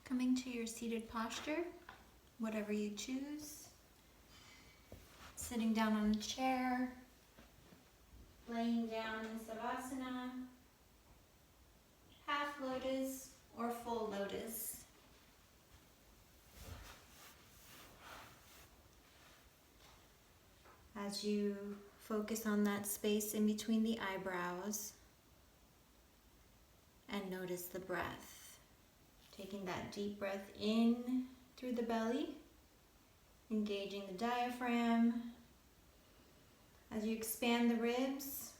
Coming to your seated posture, whatever you choose. Sitting down on a chair, laying down in Savasana, half lotus or full lotus. As you focus on that space in between the eyebrows and notice the breath. Taking that deep breath in through the belly, engaging the diaphragm. As you expand the ribs,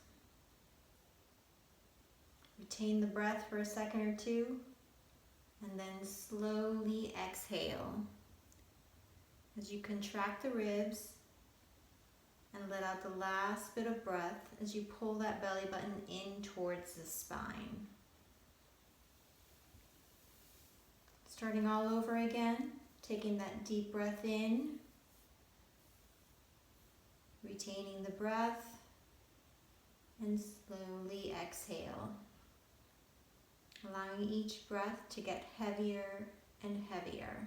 retain the breath for a second or two, and then slowly exhale. As you contract the ribs and let out the last bit of breath as you pull that belly button in towards the spine. Starting all over again, taking that deep breath in, retaining the breath, and slowly exhale. Allowing each breath to get heavier and heavier.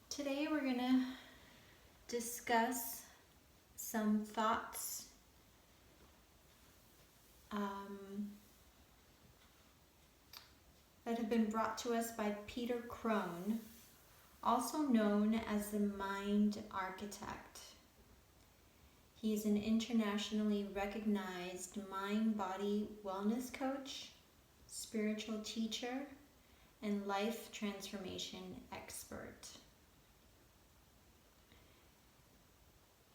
Today we're going to discuss some thoughts that have been brought to us by Peter Crone, also known as the Mind Architect. He is an internationally recognized mind-body wellness coach, spiritual teacher, and life transformation expert.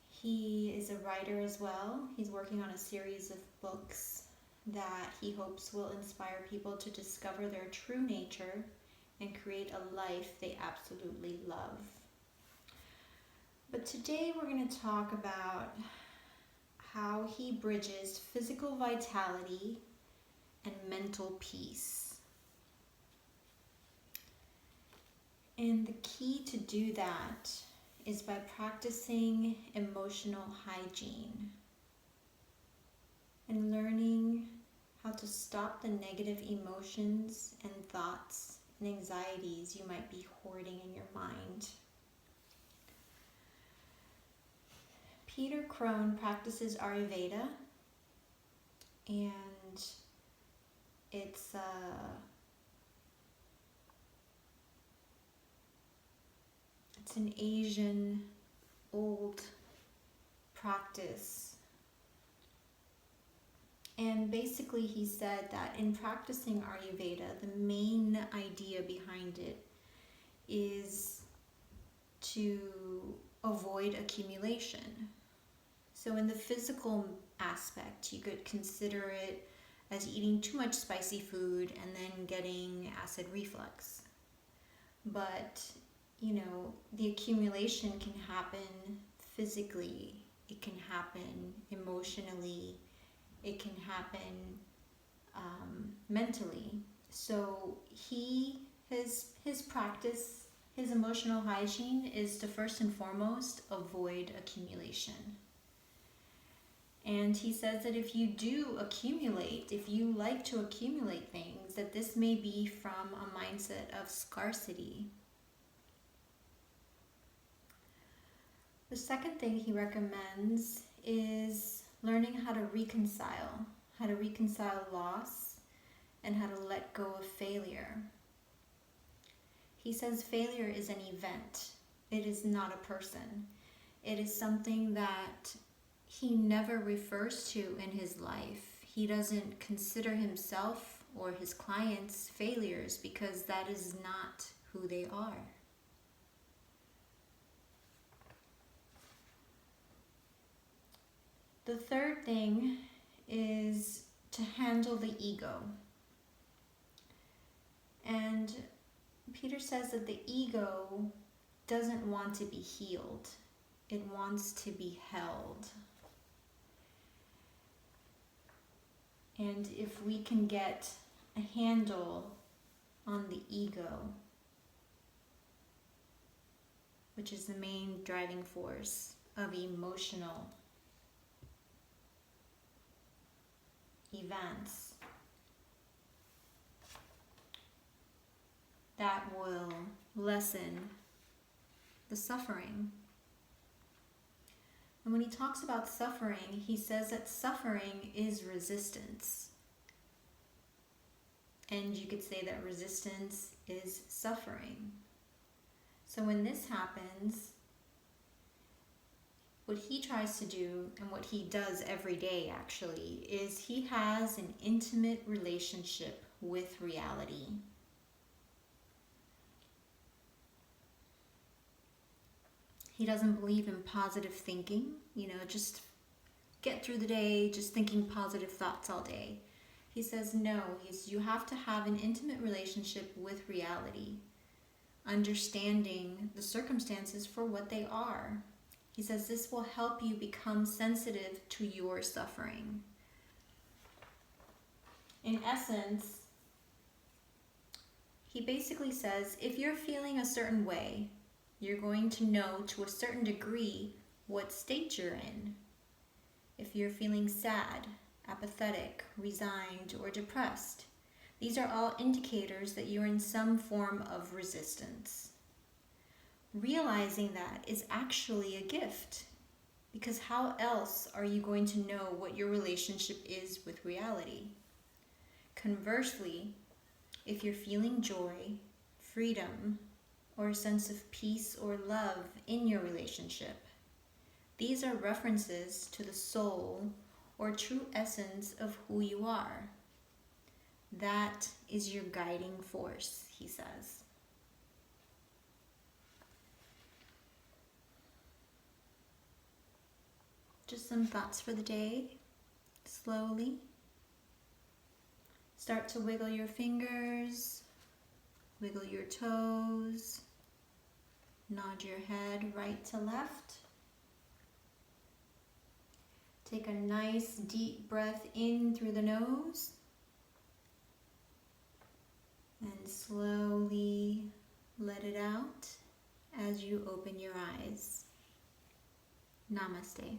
He is a writer as well. He's working on a series of books that he hopes will inspire people to discover their true nature and create a life they absolutely love. But today we're going to talk about how he bridges physical vitality and mental peace. And the key to do that is by practicing emotional hygiene and learning how to stop the negative emotions and thoughts and anxieties you might be hoarding in your mind. Peter Crone practices Ayurveda, and it's an Asian old practice. And basically he said that in practicing Ayurveda, the main idea behind it is to avoid accumulation. So in the physical aspect, you could consider it as eating too much spicy food and then getting acid reflux. But, the accumulation can happen physically, it can happen emotionally, it can happen mentally. So his practice, his emotional hygiene is to first and foremost avoid accumulation. And he says that if you do accumulate, if you like to accumulate things, that this may be from a mindset of scarcity. The second thing he recommends is learning how to reconcile loss and how to let go of failure. He says failure is an event. It is not a person. It is something that he never refers to in his life. He doesn't consider himself or his clients failures because that is not who they are. The third thing is to handle the ego. And Peter says that the ego doesn't want to be healed. It wants to be held. And if we can get a handle on the ego, which is the main driving force of emotional events, lessen the suffering. And when he talks about suffering, he says that suffering is resistance. And you could say that resistance is suffering. So when this happens, what he tries to do, and what he does every day actually, is he has an intimate relationship with reality. He doesn't believe in positive thinking, just get through the day just thinking positive thoughts all day. He says no, you have to have an intimate relationship with reality, understanding the circumstances for what they are. He says this will help you become sensitive to your suffering. In essence, he basically says if you're feeling a certain way, you're going to know to a certain degree what state you're in. If you're feeling sad, apathetic, resigned, or depressed, these are all indicators that you're in some form of resistance. Realizing that is actually a gift, because how else are you going to know what your relationship is with reality? Conversely, if you're feeling joy, freedom, or a sense of peace or love in your relationship, these are references to the soul or true essence of who you are. That is your guiding force, he says. Just some thoughts for the day. Slowly start to wiggle your fingers, wiggle your toes, nod your head right to left. Take a nice deep breath in through the nose and slowly let it out as you open your eyes. Namaste.